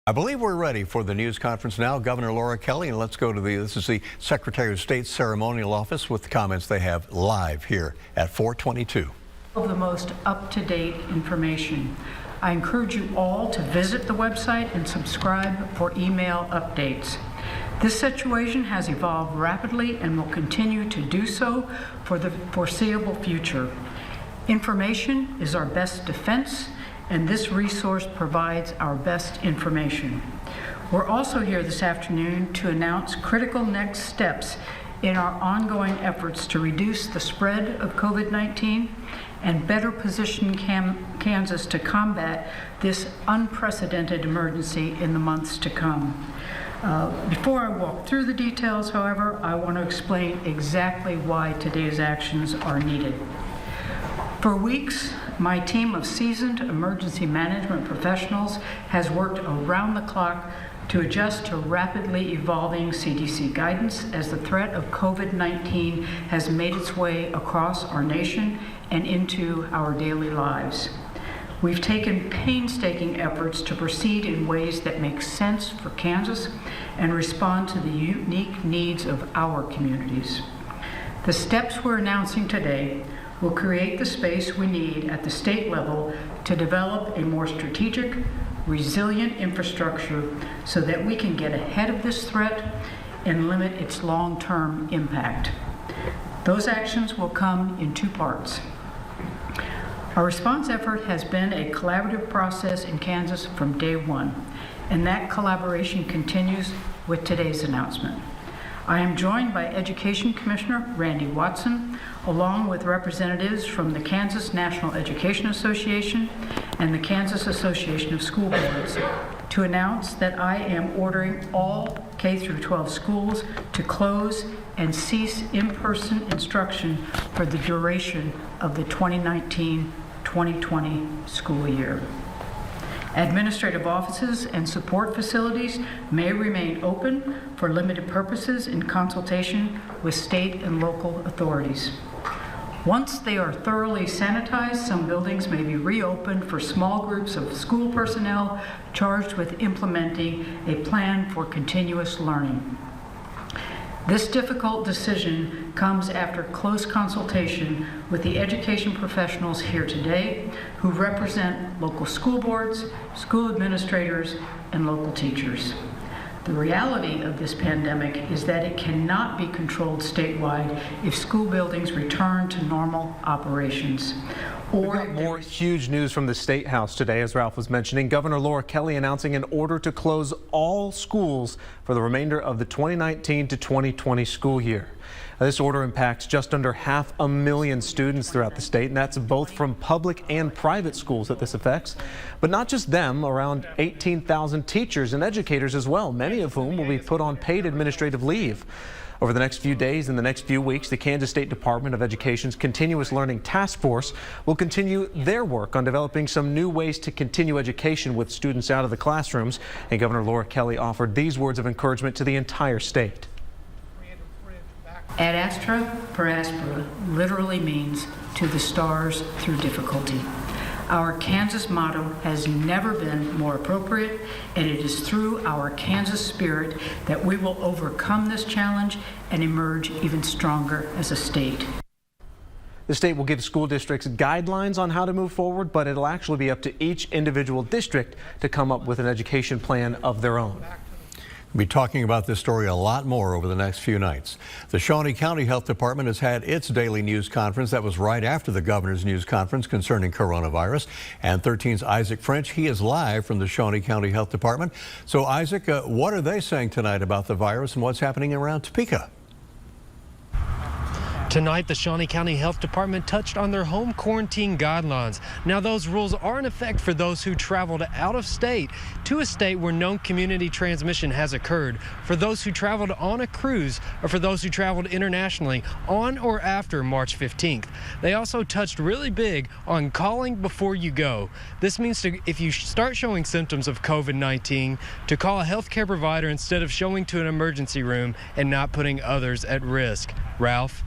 I believe we're ready for the news conference now. Governor Laura Kelly, and let's go to this is the Secretary of State's ceremonial office with the comments they have live here at 422. Of the most up-to-date information. I encourage you all to visit the website and subscribe for email updates. This situation has evolved rapidly and will continue to do so for the foreseeable future. Information is our best defense, and this resource provides our best information. We're also here this afternoon to announce critical next steps in our ongoing efforts to reduce the spread of COVID-19 and better position Kansas to combat this unprecedented emergency in the months to come. Before I walk through the details, however, I want to explain exactly why today's actions are needed. For weeks, my team of seasoned emergency management professionals has worked around the clock to adjust to rapidly evolving CDC guidance as the threat of COVID-19 has made its way across our nation and into our daily lives. We've taken painstaking efforts to proceed in ways that make sense for Kansas and respond to the unique needs of our communities. The steps we're announcing today will create the space we need at the state level to develop a more strategic, resilient infrastructure so that we can get ahead of this threat and limit its long-term impact. Those actions will come in two parts. Our response effort has been a collaborative process in Kansas from day one, and that collaboration continues with today's announcement. I am joined by Education Commissioner Randy Watson, along with representatives from the Kansas National Education Association and the Kansas Association of School Boards, to announce that I am ordering all K-12 schools to close and cease in-person instruction for the duration of the 2019-2020 school year. Administrative offices and support facilities may remain open for limited purposes in consultation with state and local authorities. Once they are thoroughly sanitized, some buildings may be reopened for small groups of school personnel charged with implementing a plan for continuous learning. This difficult decision comes after close consultation with the education professionals here today who represent local school boards, school administrators, and local teachers. The reality of this pandemic is that it cannot be controlled statewide if school buildings return to normal operations. We've got more huge news from the State House today, as Ralph was mentioning. Governor Laura Kelly announcing an order to close all schools for the remainder of the 2019 to 2020 school year. This order impacts just under 500,000 students throughout the state, and that's both from public and private schools that this affects. But not just them, around 18,000 teachers and educators as well, many of whom will be put on paid administrative leave. Over the next few days and the next few weeks, the Kansas State Department of Education's Continuous Learning Task Force will continue their work on developing some new ways to continue education with students out of the classrooms. And Governor Laura Kelly offered these words of encouragement to the entire state. Ad astra per aspera literally means to the stars through difficulty. Our Kansas motto has never been more appropriate, and it is through our Kansas spirit that we will overcome this challenge and emerge even stronger as a state. The state will give school districts guidelines on how to move forward, but it'll actually be up to each individual district to come up with an education plan of their own. We'll be talking about this story a lot more over the next few nights. The Shawnee County Health Department has had its daily news conference. That was right after the governor's news conference concerning coronavirus. And 13's Isaac French, he is live from the Shawnee County Health Department. So Isaac, what are they saying tonight about the virus and what's happening around Topeka? Tonight, the Shawnee County Health Department touched on their home quarantine guidelines. Now, those rules are in effect for those who traveled out of state to a state where known community transmission has occurred, for those who traveled on a cruise, or for those who traveled internationally on or after March 15th. They also touched really big on calling before you go. This means if you start showing symptoms of COVID-19, to call a healthcare provider instead of showing to an emergency room and not putting others at risk. Ralph?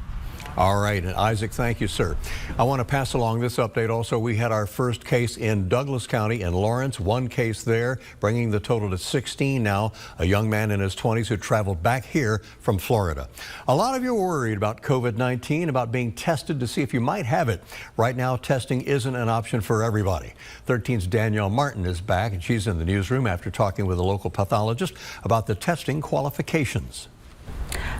All right, and Isaac, thank you, sir. I want to pass along this update also. We had our first case in Douglas County in Lawrence, one case there, bringing the total to 16 now, a young man in his 20s who traveled back here from Florida. A lot of you are worried about COVID-19, about being tested to see if you might have it. Right now, testing isn't an option for everybody. 13's Danielle Martin is back, and she's in the newsroom after talking with a local pathologist about the testing qualifications.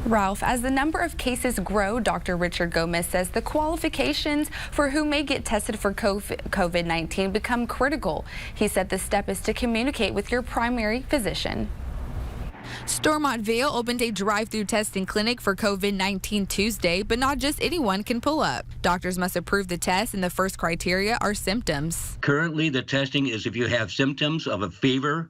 Ralph, as the number of cases grow, Dr. Richard Gomez says the qualifications for who may get tested for COVID-19 become critical. He said the step is to communicate with your primary physician. Stormontville opened a drive-through testing clinic for COVID-19 Tuesday, but not just anyone can pull up. Doctors must approve the test, and the first criteria are symptoms. Currently, the testing is if you have symptoms of a fever,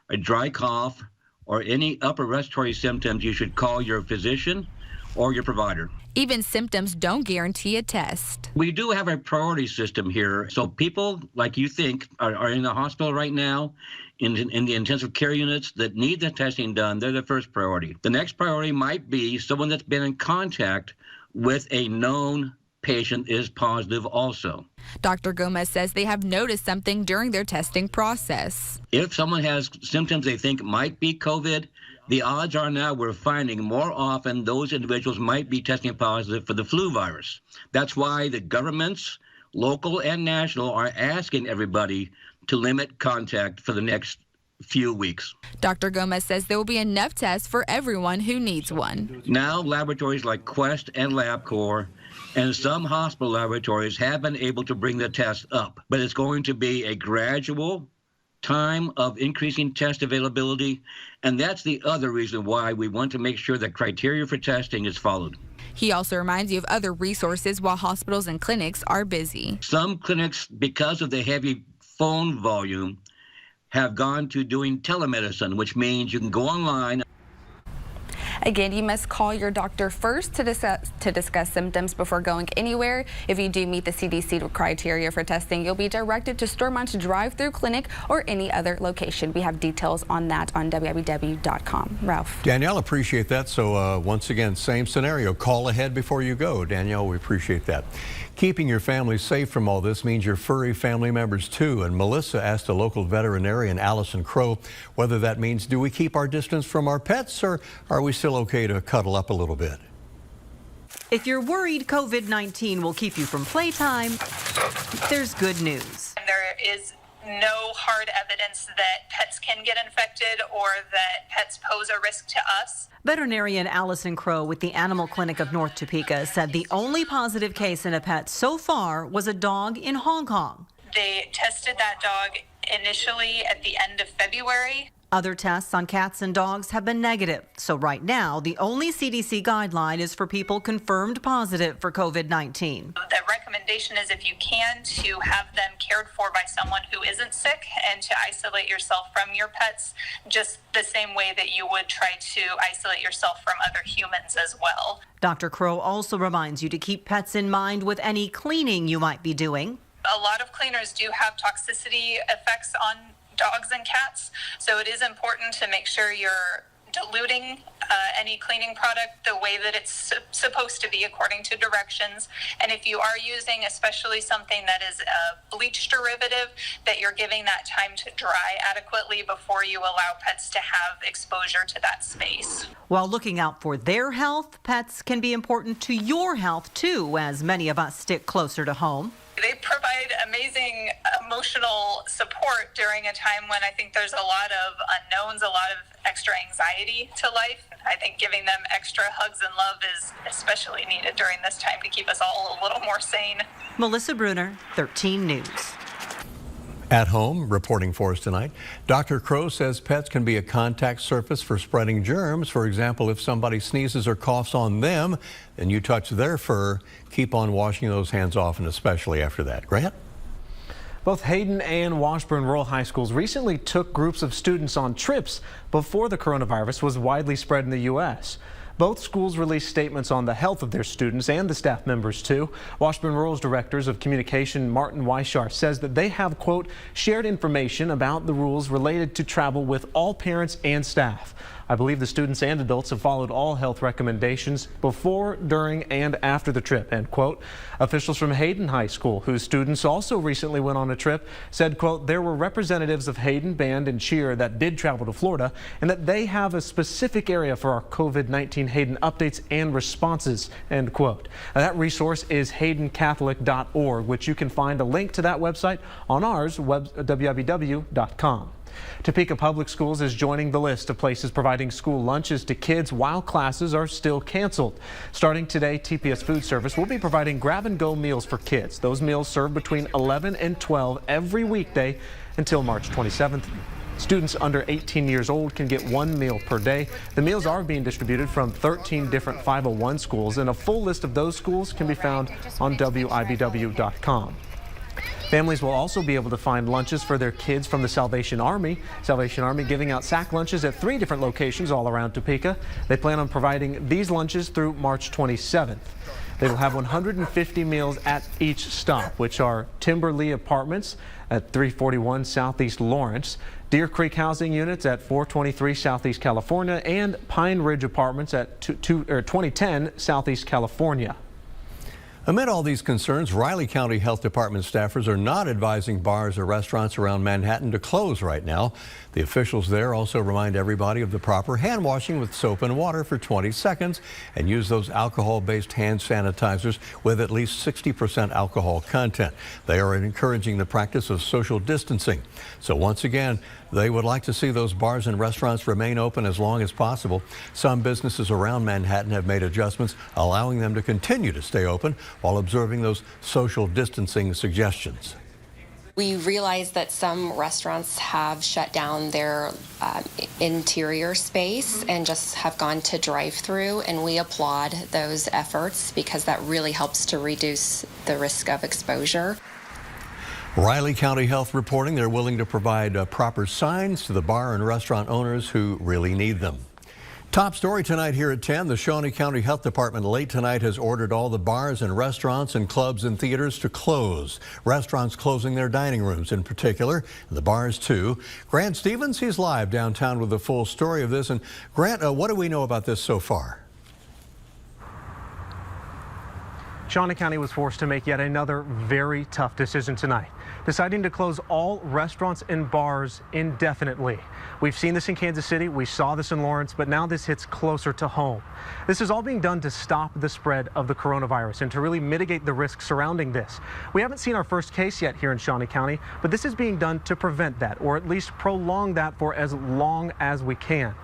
a dry cough, or any upper respiratory symptoms, you should call your physician or your provider. Even symptoms don't guarantee a test. We do have a priority system here. So people like you think are in the hospital right now, in the intensive care units that need the testing done, they're the first priority. The next priority might be someone that's been in contact with a known patient is positive also. Dr. Gomez says they have noticed something during their testing process. If someone has symptoms they think might be COVID, the odds are now we're finding more often those individuals might be testing positive for the flu virus. That's why the governments, local and national, are asking everybody to limit contact for the next few weeks. Dr. Gomez says there will be enough tests for everyone who needs one. Now laboratories like Quest and LabCorp and some hospital laboratories have been able to bring the test up, but it's going to be a gradual time of increasing test availability, and that's the other reason why we want to make sure that criteria for testing is followed. He also reminds you of other resources while hospitals and clinics are busy. Some clinics, because of the heavy phone volume, have gone to doing telemedicine, which means you can go online. Again, you must call your doctor first to discuss symptoms before going anywhere. If you do meet the CDC criteria for testing, you'll be directed to Stormont's drive-through clinic or any other location. We have details on that on WIBW.com. Ralph. Danielle, appreciate that. So once again, same scenario. Call ahead before you go. Danielle, we appreciate that. Keeping your family safe from all this means your furry family members too. And Melissa asked a local veterinarian, Allison Crow, whether that means do we keep our distance from our pets or are we still okay to cuddle up a little bit? If you're worried COVID-19 will keep you from playtime, there's good news. There is no hard evidence that pets can get infected or that pets pose a risk to us. Veterinarian Allison Crow with the Animal Clinic of North Topeka said the only positive case in a pet so far was a dog in Hong Kong. They tested that dog initially at the end of February. Other tests on cats and dogs have been negative. So right now, the only CDC guideline is for people confirmed positive for COVID-19. The recommendation is if you can to have them cared for by someone who isn't sick and to isolate yourself from your pets just the same way that you would try to isolate yourself from other humans as well. Dr. Crow also reminds you to keep pets in mind with any cleaning you might be doing. A lot of cleaners do have toxicity effects on dogs and cats, so it is important to make sure you're diluting any cleaning product the way that it's supposed to be according to directions. And if you are using especially something that is a bleach derivative, that you're giving that time to dry adequately before you allow pets to have exposure to that space. While looking out for their health, pets can be important to your health too, as many of us stick closer to home. They provide amazing emotional support during a time when I think there's a lot of unknowns, a lot of extra anxiety to life. I think giving them extra hugs and love is especially needed during this time to keep us all a little more sane. Melissa Bruner, 13 News. At home, reporting for us tonight, Dr. Crow says pets can be a contact surface for spreading germs. For example, if somebody sneezes or coughs on them and you touch their fur, keep on washing those hands off, and especially after that. Grant? Both Hayden and Washburn Rural High Schools recently took groups of students on trips before the coronavirus was widely spread in the U.S. Both schools released statements on the health of their students and the staff members too. Washburn Rural's Directors of Communication, Martin Weishar, says that they have, quote, shared information about the rules related to travel with all parents and staff. I believe the students and adults have followed all health recommendations before, during, and after the trip, end quote. Officials from Hayden High School, whose students also recently went on a trip, said, quote, there were representatives of Hayden Band and Cheer that did travel to Florida and that they have a specific area for our COVID-19 Hayden updates and responses, end quote. Now, that resource is haydencatholic.org, which you can find a link to that website on ours, WIBW.com. Topeka Public Schools is joining the list of places providing school lunches to kids while classes are still canceled. Starting today, TPS Food Service will be providing grab-and-go meals for kids. Those meals served between 11 and 12 every weekday until March 27th. Students under 18 years old can get one meal per day. The meals are being distributed from 13 different 501 schools, and a full list of those schools can be found on WIBW.com. Families will also be able to find lunches for their kids from the Salvation Army. Salvation Army giving out sack lunches at 3 different locations all around Topeka. They plan on providing these lunches through March 27th. They will have 150 meals at each stop, which are Timberlea Apartments at 341 Southeast Lawrence, Deer Creek Housing Units at 423 Southeast California, and Pine Ridge Apartments at 2010 Southeast California. Amid all these concerns, Riley County Health Department staffers are not advising bars or restaurants around Manhattan to close right now. The officials there also remind everybody of the proper hand washing with soap and water for 20 seconds and use those alcohol-based hand sanitizers with at least 60% alcohol content. They are encouraging the practice of social distancing. So once again, they would like to see those bars and restaurants remain open as long as possible. Some businesses around Manhattan have made adjustments, allowing them to continue to stay open while observing those social distancing suggestions. We realize that some restaurants have shut down their interior space and just have gone to drive-through, and we applaud those efforts because that really helps to reduce the risk of exposure. Riley County Health reporting they're willing to provide proper signs to the bar and restaurant owners who really need them. Top story tonight here at 10. The Shawnee County Health Department late tonight has ordered all the bars and restaurants and clubs and theaters to close. Restaurants closing their dining rooms in particular, and the bars too. Grant Stevens, he's live downtown with the full story of this. And Grant, what do we know about this so far? Shawnee County was forced to make yet another very tough decision tonight, deciding to close all restaurants and bars indefinitely. We've seen this in Kansas City, we saw this in Lawrence, but now this hits closer to home. This is all being done to stop the spread of the coronavirus and to really mitigate the risks surrounding this. We haven't seen our first case yet here in Shawnee County, but this is being done to prevent that, or at least prolong that for as long as we can.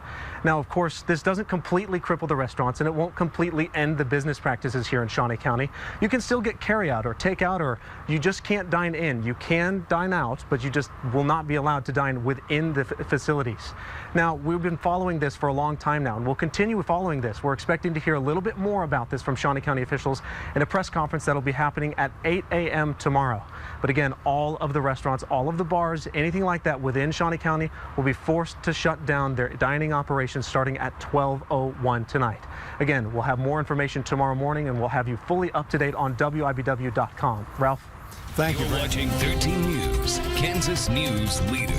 Now, of course, this doesn't completely cripple the restaurants, and it won't completely end the business practices here in Shawnee County. You can still get carryout or takeout, or you just can't dine in. You can dine out, but you just will not be allowed to dine within the facilities. Now, we've been following this for a long time now, and we'll continue following this. We're expecting to hear a little bit more about this from Shawnee County officials in a press conference that'll be happening at 8 a.m. tomorrow. But again, all of the restaurants, all of the bars, anything like that within Shawnee County will be forced to shut down their dining operations starting at 12:01 tonight. Again, we'll have more information tomorrow morning, and we'll have you fully up to date on WIBW.com. Ralph? Thank you. You're watching 13 News, Kansas News Leader.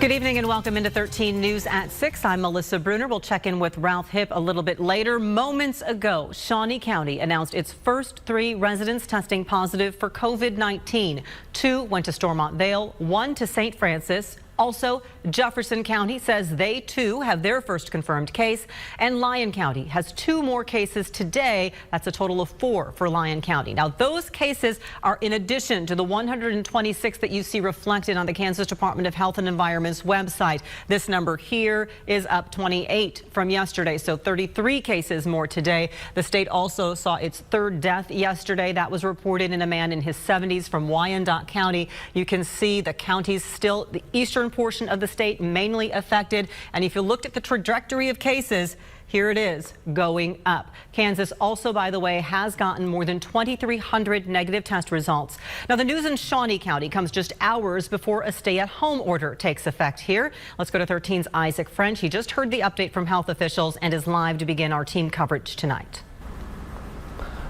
Good evening and welcome into 13 News at 6. I'm Melissa Bruner. We'll check in with Ralph Hipp a little bit later. Moments ago, Shawnee County announced its first 3 residents testing positive for COVID-19. 2 went to Stormont Vale, 1 to St. Francis. Also, Jefferson County says they too have their first confirmed case, and Lyon County has 2 more cases today. That's a total of 4 for Lyon County. Now, those cases are in addition to the 126 that you see reflected on the Kansas Department of Health and Environment's website. This number here is up 28 from yesterday, so 33 cases more today. The state also saw its 3rd death yesterday. That was reported in a man in his 70s from Wyandotte County. You can see the counties still, the eastern portion of the state mainly affected, and if you looked at the trajectory of cases, here it is going up. Kansas also, by the way, has gotten more than 2,300 negative test results. Now, the news in Shawnee County comes just hours before a stay-at-home order takes effect here. Let's go to 13's Isaac French. He just heard the update from health officials and is live to begin our team coverage tonight.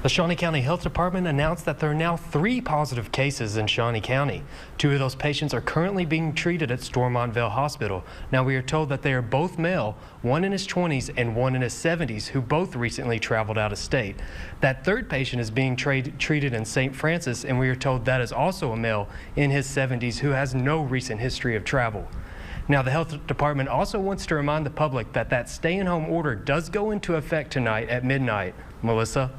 The Shawnee County Health Department announced that there are now 3 positive cases in Shawnee County. 2 of those patients are currently being treated at Stormontville Hospital. Now we are told that they are both male, one in his 20s and one in his 70s, who both recently traveled out of state. That 3rd patient is being treated in St. Francis, and we are told that is also a male in his 70s who has no recent history of travel. Now, the health department also wants to remind the public that stay-at-home order does go into effect tonight at midnight. Melissa?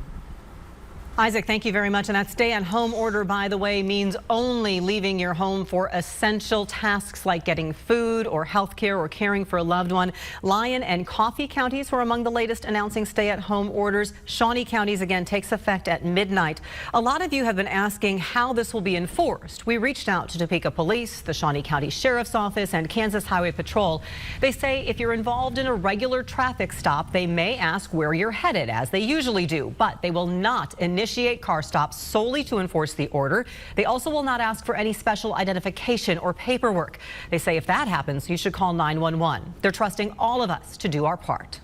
Isaac, thank you very much. And that stay-at-home order, by the way, means only leaving your home for essential tasks like getting food or health care or caring for a loved one. Lyon and Coffee counties were among the latest announcing stay-at-home orders. Shawnee counties again takes effect at midnight. A lot of you have been asking how this will be enforced. We reached out to Topeka Police, the Shawnee County Sheriff's Office, and Kansas Highway Patrol. They say if you're involved in a regular traffic stop, they may ask where you're headed, as they usually do, but they will not initiate car stops solely to enforce the order. They also will not ask for any special identification or paperwork. They say if that happens, you should call 911. They're trusting all of us to do our part.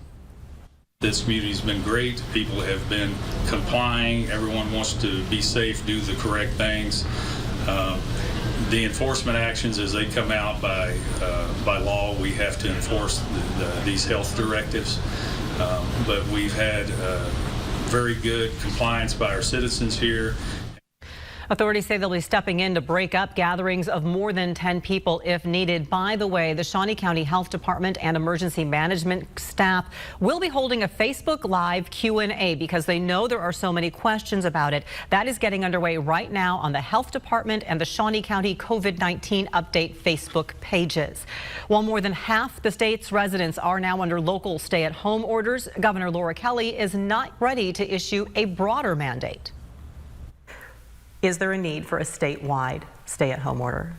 This community's been great. People have been complying. Everyone wants to be safe, do the correct things. The enforcement actions as they come out by law, we have to enforce these health directives. But we've had very good compliance by our citizens here. Authorities say they'll be stepping in to break up gatherings of more than 10 people if needed. By the way, the Shawnee County Health Department and Emergency Management staff will be holding a Facebook Live Q&A because they know there are so many questions about it. That is getting underway right now on the Health Department and the Shawnee County COVID-19 Update Facebook pages. While more than half the state's residents are now under local stay-at-home orders, Governor Laura Kelly is not ready to issue a broader mandate. Is there a need for a statewide stay-at-home order?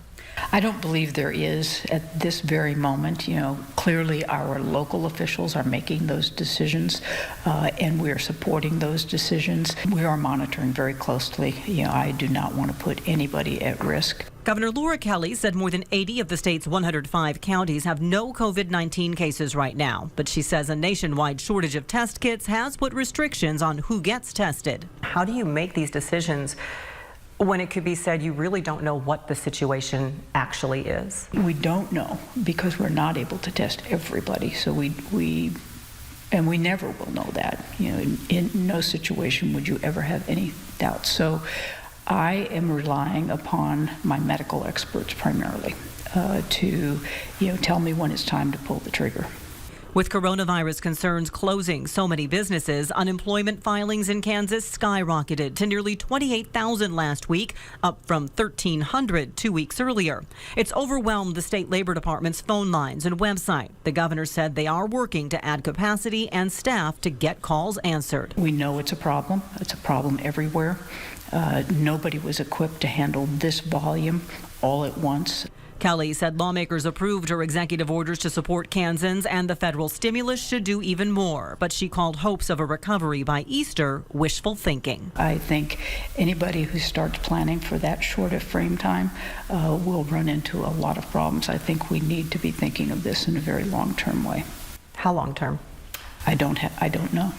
I don't believe there is at this very moment. You know, clearly our local officials are making those decisions, and we are supporting those decisions. We are monitoring very closely. You know, I do not want to put anybody at risk. Governor Laura Kelly said more than 80 of the state's 105 counties have no COVID-19 cases right now, but she says a nationwide shortage of test kits has put restrictions on who gets tested. How do you make these decisions when it could be said you really don't know what the situation actually is? We don't know because we're not able to test everybody. So we never will know that. You know, in no situation would you ever have any doubt. So I am relying upon my medical experts primarily to, tell me when it's time to pull the trigger. With coronavirus concerns closing so many businesses, unemployment filings in Kansas skyrocketed to nearly 28,000 last week, up from 1,300 2 weeks earlier. It's overwhelmed the state labor department's phone lines and website. The governor said they are working to add capacity and staff to get calls answered. We know it's a problem. It's a problem everywhere. Nobody was equipped to handle this volume all at once. Kelly said lawmakers approved her executive orders to support Kansans and the federal stimulus should do even more. But she called hopes of a recovery by Easter wishful thinking. I think anybody who starts planning for that short of frame time will run into a lot of problems. I think we need to be thinking of this in a very long-term way. How long-term? I don't know.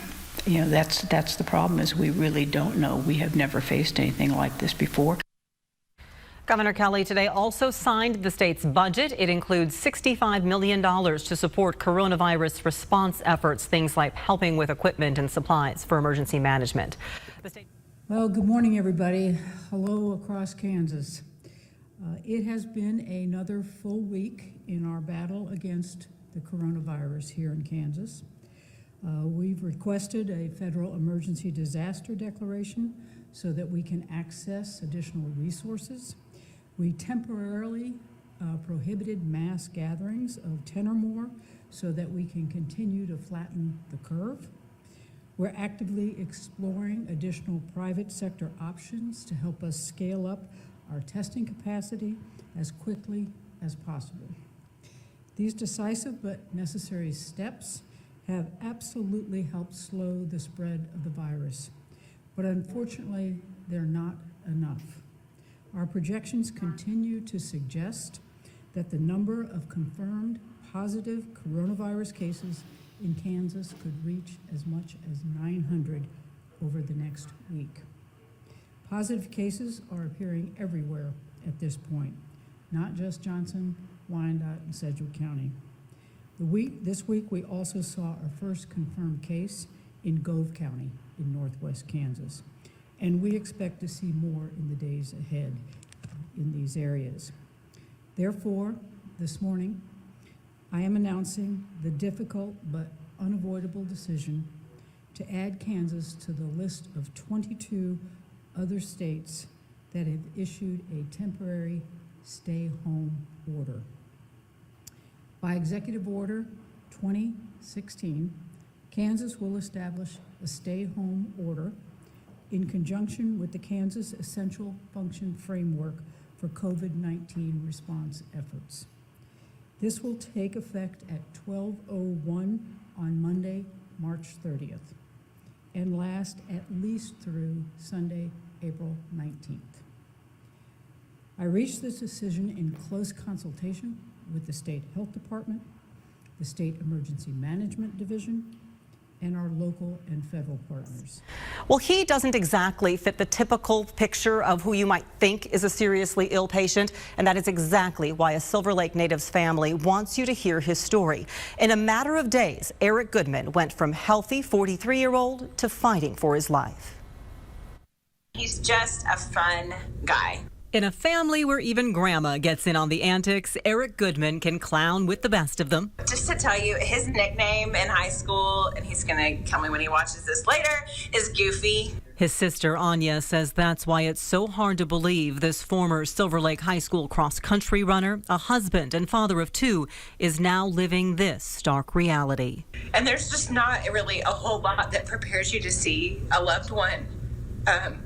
You know, that's the problem, is we really don't know. We have never faced anything like this before. Governor Kelly today also signed the state's budget. It includes $65 million to support coronavirus response efforts, things like helping with equipment and supplies for emergency management. Well, good morning, everybody. Hello across Kansas. It has been another full week in our battle against the coronavirus here in Kansas. We've requested a federal emergency disaster declaration so that we can access additional resources. We temporarily prohibited mass gatherings of 10 or more so that we can continue to flatten the curve. We're actively exploring additional private sector options to help us scale up our testing capacity as quickly as possible. These decisive but necessary steps have absolutely helped slow the spread of the virus, but unfortunately, they're not enough. Our projections continue to suggest that the number of confirmed positive coronavirus cases in Kansas could reach as much as 900 over the next week. Positive cases are appearing everywhere at this point, not just Johnson, Wyandotte, and Sedgwick County. This week, we also saw our first confirmed case in Gove County in northwest Kansas, and we expect to see more in the days ahead in these areas. Therefore, this morning, I am announcing the difficult but unavoidable decision to add Kansas to the list of 22 other states that have issued a temporary stay-home order. By Executive Order 2016, Kansas will establish a stay-home order in conjunction with the Kansas Essential Function Framework for COVID-19 response efforts. This will take effect at 12:01 on Monday, March 30th, and last at least through Sunday, April 19th. I reached this decision in close consultation with the State Health Department, the State Emergency Management Division, and our local and federal partners. Well, he doesn't exactly fit the typical picture of who you might think is a seriously ill patient, and that is exactly why a Silver Lake native's family wants you to hear his story. In a matter of days, Eric Goodman went from healthy 43-year-old to fighting for his life. He's just a fun guy. In a family where even grandma gets in on the antics, Eric Goodman can clown with the best of them. Just to tell you, his nickname in high school, and he's going to tell me when he watches this later, is Goofy. His sister Anya says that's why it's so hard to believe this former Silver Lake High School cross-country runner, a husband and father of two, is now living this stark reality. And there's just not really a whole lot that prepares you to see a loved one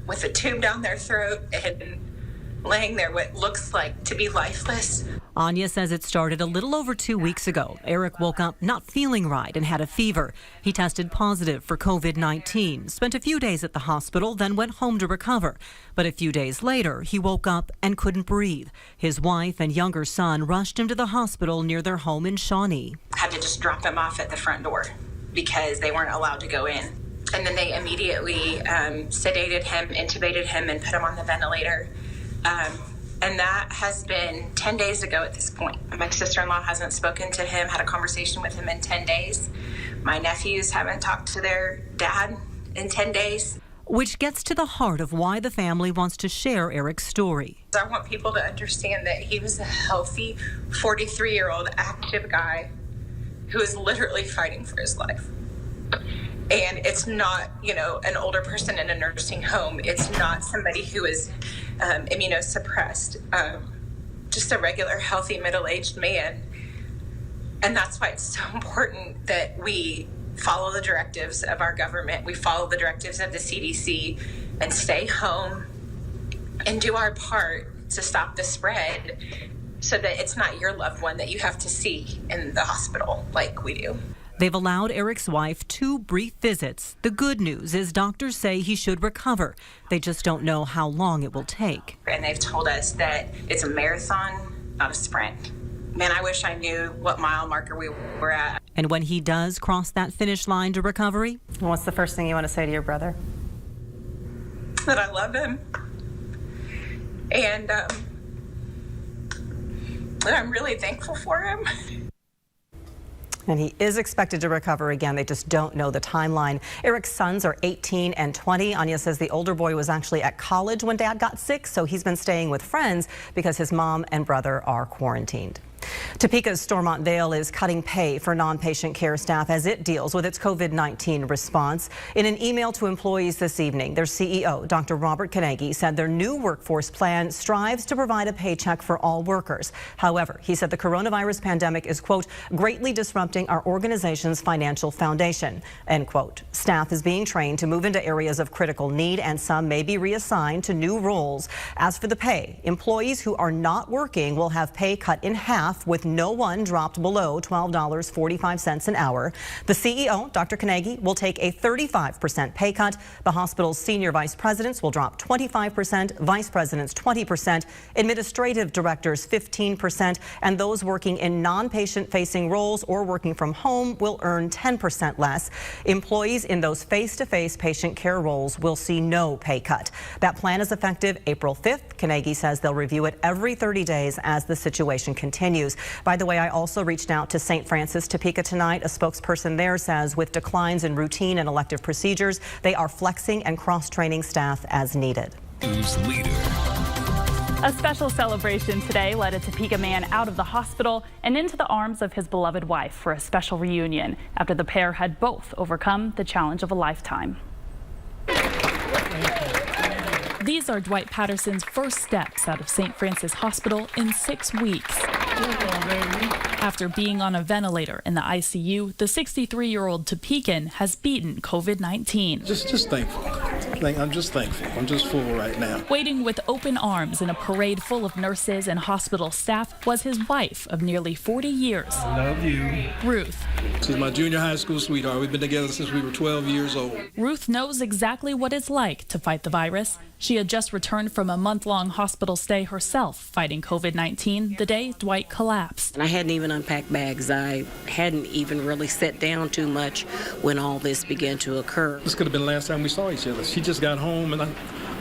with a tube down their throat and laying there what looks like to be lifeless. Anya says it started a little over 2 weeks ago. Eric woke up not feeling right and had a fever. He tested positive for COVID-19, spent a few days at the hospital, then went home to recover. But a few days later, he woke up and couldn't breathe. His wife and younger son rushed him to the hospital near their home in Shawnee. I had to just drop him off at the front door because they weren't allowed to go in. And then they immediately sedated him, intubated him, and put him on the ventilator. And that has been 10 days ago at this point. My sister-in-law hasn't spoken to him, had a conversation with him in 10 days. My nephews haven't talked to their dad in 10 days. Which gets to the heart of why the family wants to share Eric's story. I want people to understand that he was a healthy 43-year-old active guy who is literally fighting for his life. And it's not, an older person in a nursing home. It's not somebody who is immunosuppressed, just a regular, healthy, middle-aged man. And that's why it's so important that we follow the directives of our government. We follow the directives of the CDC and stay home and do our part to stop the spread so that it's not your loved one that you have to see in the hospital like we do. They've allowed Eric's wife 2 brief visits. The good news is doctors say he should recover. They just don't know how long it will take. And they've told us that it's a marathon, not a sprint. Man, I wish I knew what mile marker we were at. And when he does cross that finish line to recovery, what's the first thing you want to say to your brother? That I love him. And that I'm really thankful for him. And he is expected to recover again. They just don't know the timeline. Eric's sons are 18 and 20. Anya says the older boy was actually at college when Dad got sick, so he's been staying with friends because his mom and brother are quarantined. Topeka's Stormont Vail is cutting pay for non-patient care staff as it deals with its COVID-19 response. In an email to employees this evening, their CEO, Dr. Robert Kanegi, said their new workforce plan strives to provide a paycheck for all workers. However, he said the coronavirus pandemic is, quote, greatly disrupting our organization's financial foundation, end quote. Staff is being trained to move into areas of critical need, and some may be reassigned to new roles. As for the pay, employees who are not working will have pay cut in half staff, with no one dropped below $12.45 an hour. The CEO, Dr. Carnegie, will take a 35% pay cut. The hospital's senior vice presidents will drop 25%, vice presidents 20%, administrative directors 15%, and those working in non-patient facing roles or working from home will earn 10% less. Employees in those face-to-face patient care roles will see no pay cut. That plan is effective April 5th. Carnegie says they'll review it every 30 days as the situation continues. By the way, I also reached out to St. Francis Topeka tonight. A spokesperson there says with declines in routine and elective procedures, they are flexing and cross-training staff as needed. News leader. A special celebration today led a Topeka man out of the hospital and into the arms of his beloved wife for a special reunion after the pair had both overcome the challenge of a lifetime. These are Dwight Patterson's first steps out of St. Francis Hospital in 6 weeks. After being on a ventilator in the ICU, the 63-year-old Topekan has beaten COVID-19. Just thankful. I'm just thankful. I'm just full right now. Waiting with open arms in a parade full of nurses and hospital staff was his wife of nearly 40 years. Love you. Ruth. She's my junior high school sweetheart. We've been together since we were 12 years old. Ruth knows exactly what it's like to fight the virus. She had just returned from a month-long hospital stay herself, fighting COVID-19 the day Dwight collapsed. And I hadn't even unpacked bags. I hadn't even really sat down too much when all this began to occur. This could have been the last time we saw each other. She just got home and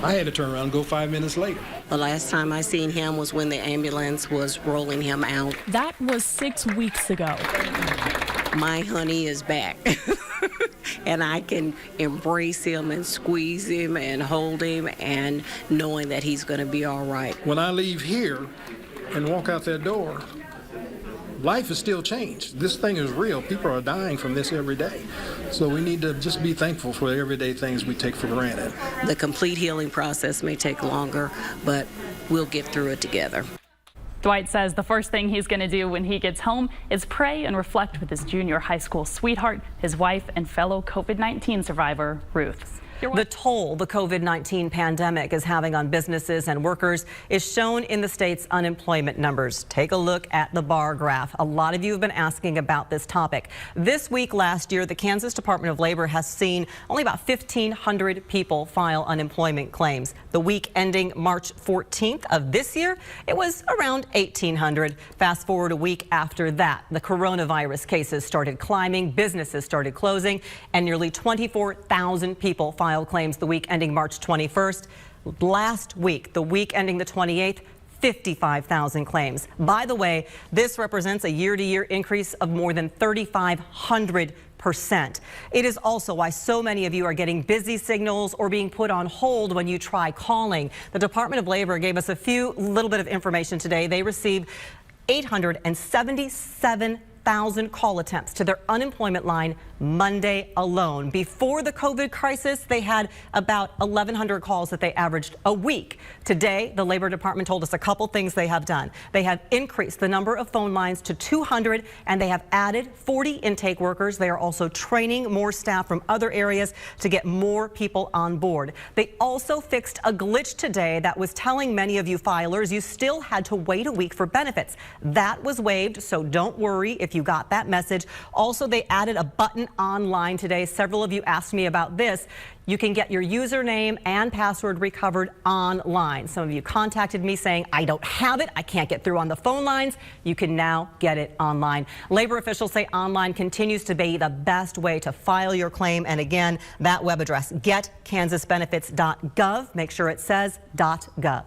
I had to turn around and go 5 minutes later. The last time I seen him was when the ambulance was rolling him out. That was 6 weeks ago. My honey is back. And I can embrace him and squeeze him and hold him and knowing that he's going to be all right. When I leave here and walk out that door, life is still changed. This thing is real. People are dying from this every day. So we need to just be thankful for the everyday things we take for granted. The complete healing process may take longer, but we'll get through it together. Dwight says the first thing he's going to do when he gets home is pray and reflect with his junior high school sweetheart, his wife, and fellow COVID-19 survivor, Ruth. The toll the COVID-19 pandemic is having on businesses and workers is shown in the state's unemployment numbers. Take a look at the bar graph. A lot of you have been asking about this topic. This week last year, the Kansas Department of Labor has seen only about 1,500 people file unemployment claims. The week ending March 14th of this year, it was around 1,800. Fast forward a week after that, the coronavirus cases started climbing, businesses started closing, and nearly 24,000 people filed claims the week ending March 21st. Last week, the week ending the 28th, 55,000 claims. By the way, this represents a year-to-year increase of more than 3,500%. It is also why so many of you are getting busy signals or being put on hold when you try calling. The Department of Labor gave us a little bit of information today. They received 877,000 call attempts to their unemployment line Monday alone. Before the COVID crisis, they had about 1,100 calls that they averaged a week. Today, the Labor Department told us a couple things they have done. They have increased the number of phone lines to 200, and they have added 40 intake workers. They are also training more staff from other areas to get more people on board. They also fixed a glitch today that was telling many of you filers you still had to wait a week for benefits. That was waived, so don't worry if you got that message. Also, they added a button online today. Several of you asked me about this. You can get your username and password recovered online. Some of you contacted me saying, I don't have it. I can't get through on the phone lines. You can now get it online. Labor officials say online continues to be the best way to file your claim. And again, that web address, getkansasbenefits.gov. Make sure it says .gov.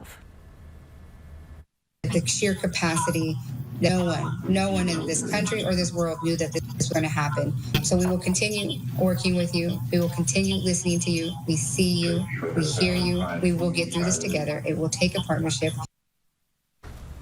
The sheer capacity, no one in this country or this world knew that this was going to happen. So we will continue working with you. We will continue listening to you. We see you. We hear you. We will get through this together. It will take a partnership.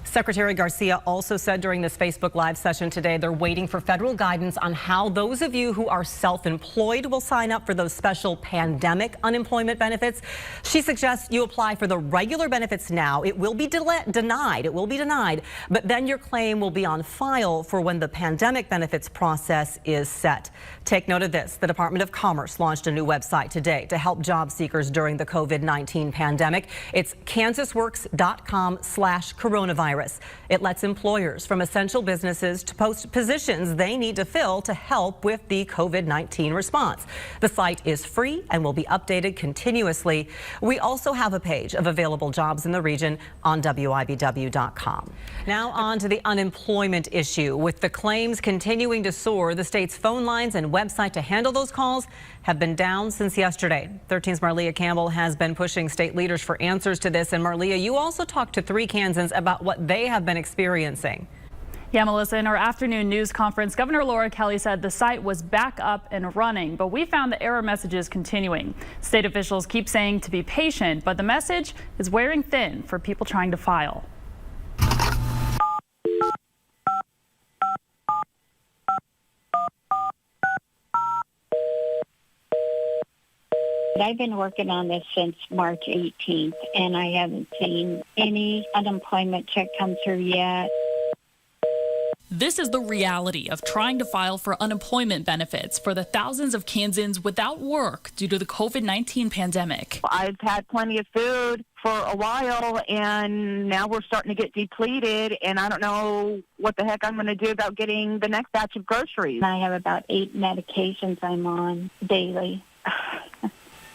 Secretary Garcia also said during this Facebook Live session today they're waiting for federal guidance on how those of you who are self-employed will sign up for those special pandemic unemployment benefits. She suggests you apply for the regular benefits now. It will be denied. It will be denied, but then your claim will be on file for when the pandemic benefits process is set. Take note of this. The Department of Commerce launched a new website today to help job seekers during the COVID-19 pandemic. It's kansasworks.com/coronavirus. coronavirus. It lets employers from essential businesses to post positions they need to fill to help with the COVID-19 response. The site is free and will be updated continuously. We also have a page of available jobs in the region on WIBW.com. Now on to the unemployment issue. With the claims continuing to soar, the state's phone lines and website to handle those calls have been down since yesterday. 13's Marlia Campbell has been pushing state leaders for answers to this. And Marlia, you also talked to 3 Kansans about what they have been experiencing. Yeah, Melissa, in our afternoon news conference, Governor Laura Kelly said the site was back up and running, but we found the error messages continuing. State officials keep saying to be patient, but the message is wearing thin for people trying to file. I've been working on this since March 18th, and I haven't seen any unemployment check come through yet. This is the reality of trying to file for unemployment benefits for the thousands of Kansans without work due to the COVID-19 pandemic. I've had plenty of food for a while, and now we're starting to get depleted, and I don't know what the heck I'm going to do about getting the next batch of groceries. I have about 8 medications I'm on daily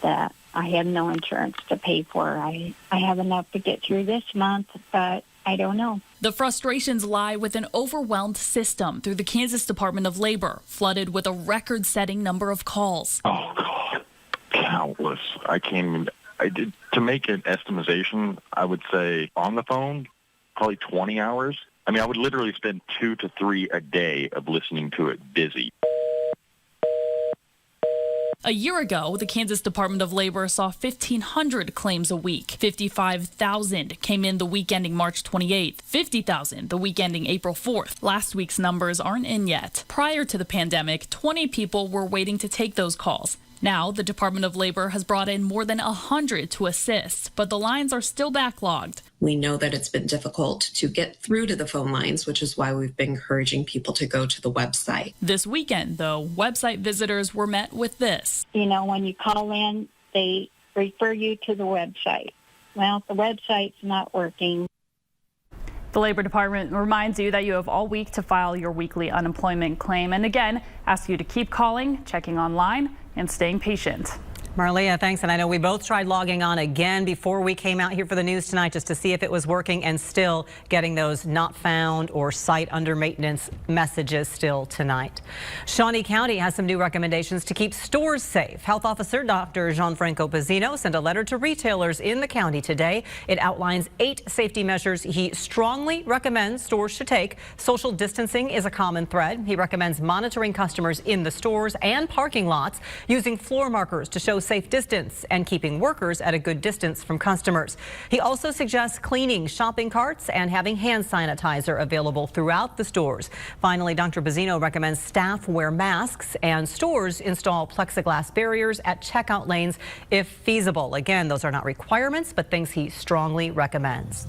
that I have no insurance to pay for. I have enough to get through this month, but I don't know. The frustrations lie with an overwhelmed system through the Kansas Department of Labor, flooded with a record-setting number of calls. Oh, God, countless. I can't even, to make an estimation, I would say on the phone, probably 20 hours. I mean, I would literally spend 2 to 3 a day of listening to it busy. A year ago, the Kansas Department of Labor saw 1,500 claims a week. 55,000 came in the week ending March 28th, 50,000 the week ending April 4th. Last week's numbers aren't in yet. Prior to the pandemic, 20 people were waiting to take those calls. Now, the Department of Labor has brought in more than 100 to assist, but the lines are still backlogged. We know that it's been difficult to get through to the phone lines, which is why we've been encouraging people to go to the website. This weekend, though, website visitors were met with this. You know, when you call in, they refer you to the website. Well, the website's not working. The Labor Department reminds you that you have all week to file your weekly unemployment claim, and again, asks you to keep calling, checking online, and staying patient. Marlia, thanks. And I know we both tried logging on again before we came out here for the news tonight just to see if it was working, and still getting those not found or site under maintenance messages still tonight. Shawnee County has some new recommendations to keep stores safe. Health Officer Dr. Gianfranco Pizzino sent a letter to retailers in the county today. It outlines 8 safety measures he strongly recommends stores should take. Social distancing is a common thread. He recommends monitoring customers in the stores and parking lots, using floor markers to show safe distance, and keeping workers at a good distance from customers. He also suggests cleaning shopping carts and having hand sanitizer available throughout the stores. Finally, Dr. Pizzino recommends staff wear masks and stores install plexiglass barriers at checkout lanes if feasible. Again, those are not requirements, but things he strongly recommends.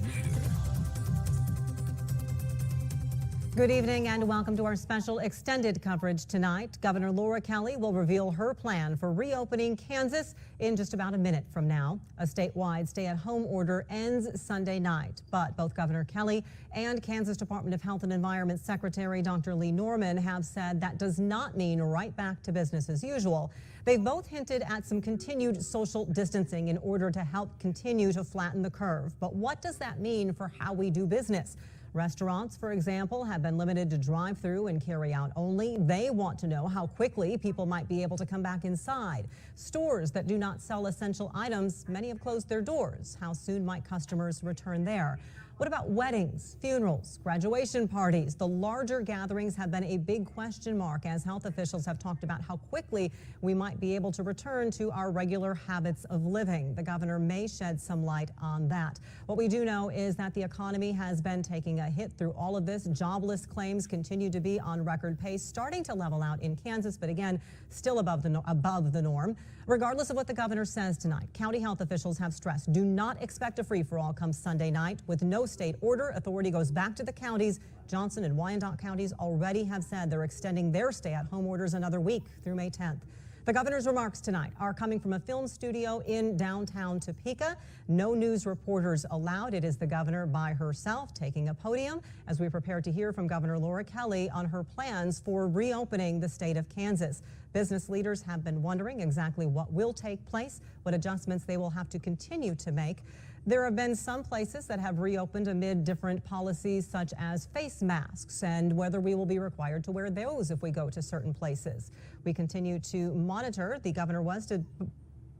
Good evening and welcome to our special extended coverage tonight. Governor Laura Kelly will reveal her plan for reopening Kansas in just about a minute from now. A statewide stay-at-home order ends Sunday night, but both Governor Kelly and Kansas Department of Health and Environment Secretary Dr. Lee Norman have said that does not mean right back to business as usual. They've both hinted at some continued social distancing in order to help continue to flatten the curve. But what does that mean for how we do business? Restaurants, for example, have been limited to drive-through and carry-out only. They want to know how quickly people might be able to come back inside. Stores that do not sell essential items, many have closed their doors. How soon might customers return there? What about weddings, funerals, graduation parties? The larger gatherings have been a big question mark as health officials have talked about how quickly we might be able to return to our regular habits of living. The governor may shed some light on that. What we do know is that the economy has been taking a hit through all of this. Jobless claims continue to be on record pace, starting to level out in Kansas, but again, still above the norm. Regardless of what the governor says tonight, county health officials have stressed, do not expect a free-for-all come Sunday night. With no state order, authority goes back to the counties. Johnson and Wyandotte counties already have said they're extending their stay-at-home orders another week through May 10th. The governor's remarks tonight are coming from a film studio in downtown Topeka. No news reporters allowed. It is the governor by herself taking a podium as we prepare to hear from Governor Laura Kelly on her plans for reopening the state of Kansas. Business leaders have been wondering exactly what will take place, what adjustments they will have to continue to make. There have been some places that have reopened amid different policies such as face masks and whether we will be required to wear those if we go to certain places. We continue to monitor. The governor was to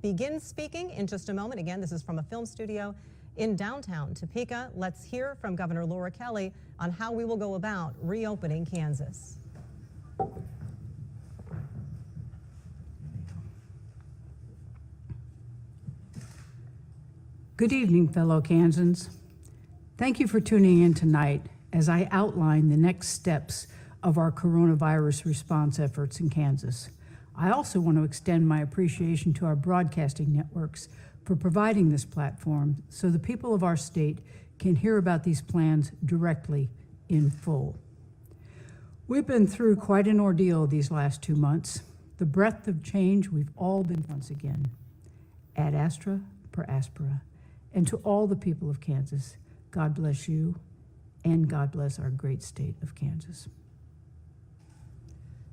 begin speaking in just a moment. Again, this is from a film studio in downtown Topeka. Let's hear from Governor Laura Kelly on how we will go about reopening Kansas. Good evening, fellow Kansans. Thank you for tuning in tonight as I outline the next steps of our coronavirus response efforts in Kansas. I also want to extend my appreciation to our broadcasting networks for providing this platform so the people of our state can hear about these plans directly in full. We've been through quite an ordeal these last 2 months. The breadth of change we've all been once again. Ad astra per aspera. And to all the people of Kansas, God bless you, and God bless our great state of Kansas.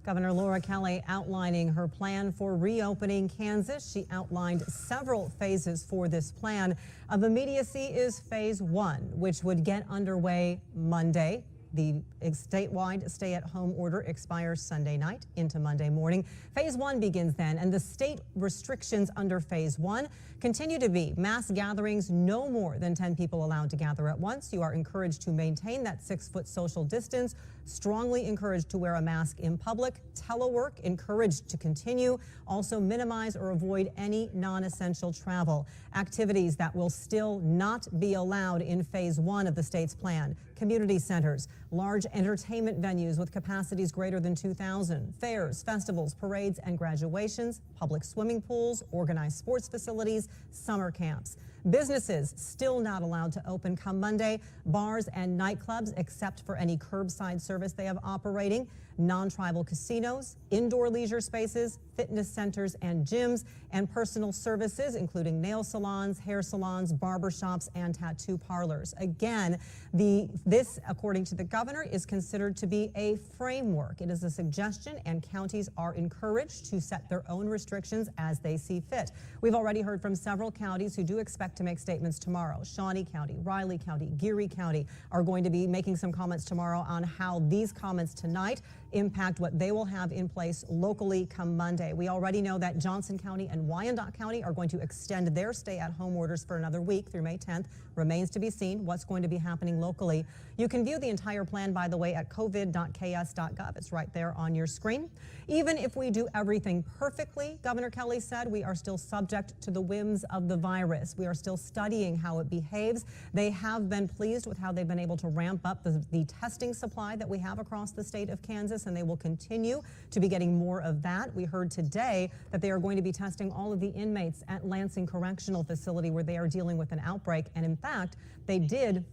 Governor Laura Kelly outlining her plan for reopening Kansas. She outlined several phases for this plan. Of immediacy is phase 1, which would get underway Monday. The statewide stay-at-home order expires Sunday night into Monday morning. Phase 1 begins then, and the state restrictions under phase 1 continue to be mass gatherings, no more than 10 people allowed to gather at once. You are encouraged to maintain that 6-foot social distance, strongly encouraged to wear a mask in public, telework encouraged to continue, also minimize or avoid any non-essential travel. Activities that will still not be allowed in phase 1 of the state's plan: community centers, large entertainment venues with capacities greater than 2,000, fairs, festivals, parades, and graduations, public swimming pools, organized sports facilities, summer camps. Businesses still not allowed to open come Monday. Bars and nightclubs, except for any curbside service they have operating. Non-tribal casinos, indoor leisure spaces, fitness centers and gyms, and personal services, including nail salons, hair salons, barbershops, and tattoo parlors. Again, this, according to the governor, is considered to be a framework. It is a suggestion, and counties are encouraged to set their own restrictions as they see fit. We've already heard from several counties who do expect to make statements tomorrow. Shawnee County, Riley County, Geary County are going to be making some comments tomorrow on how these comments tonight impact what they will have in place locally come Monday. We already know that Johnson County and Wyandotte County are going to extend their stay-at-home orders for another week through May 10th. Remains to be seen what's going to be happening locally. You can view the entire plan, by the way, at covid.ks.gov. It's right there on your screen. Even if we do everything perfectly, Governor Kelly said, we are still subject to the whims of the virus. We are still studying how it behaves. They have been pleased with how they've been able to ramp up the testing supply that we have across the state of Kansas, and they will continue to be getting more of that. We heard today that they are going to be testing all of the inmates at Lansing Correctional Facility where they are dealing with an outbreak. And in fact, they did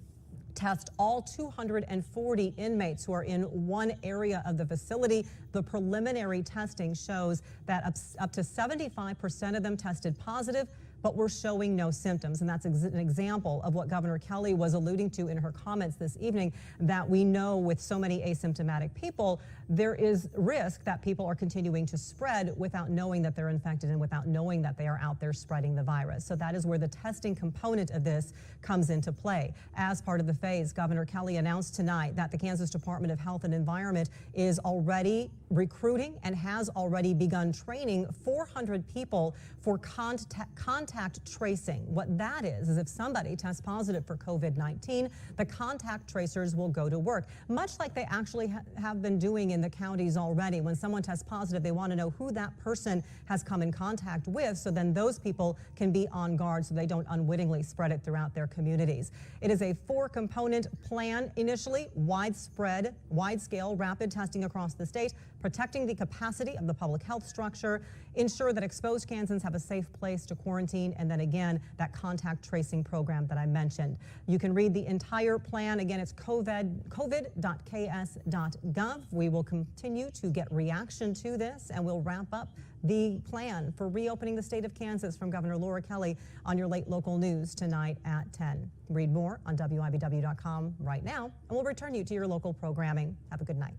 test all 240 inmates who are in one area of the facility. The preliminary testing shows that up to 75% of them tested positive, but were showing no symptoms. And that's an example of what Governor Kelly was alluding to in her comments this evening, that we know with so many asymptomatic people, there is risk that people are continuing to spread without knowing that they're infected and without knowing that they are out there spreading the virus. So that is where the testing component of this comes into play. As part of the phase, Governor Kelly announced tonight that the Kansas Department of Health and Environment is already recruiting and has already begun training 400 people for contact tracing. What that is if somebody tests positive for COVID-19, the contact tracers will go to work, much like they actually have been doing in the counties already. When someone tests positive, they want to know who that person has come in contact with, so then those people can be on guard so they don't unwittingly spread it throughout their communities. It is a 4-component plan initially: wide-scale rapid testing across the state, protecting the capacity of the public health structure, ensure that exposed Kansans have a safe place to quarantine, and then again, that contact tracing program that I mentioned. You can read the entire plan. Again, it's covid.ks.gov. We will continue to get reaction to this, and we'll wrap up the plan for reopening the state of Kansas from Governor Laura Kelly on your late local news tonight at 10. Read more on WIBW.com right now, and we'll return you to your local programming. Have a good night.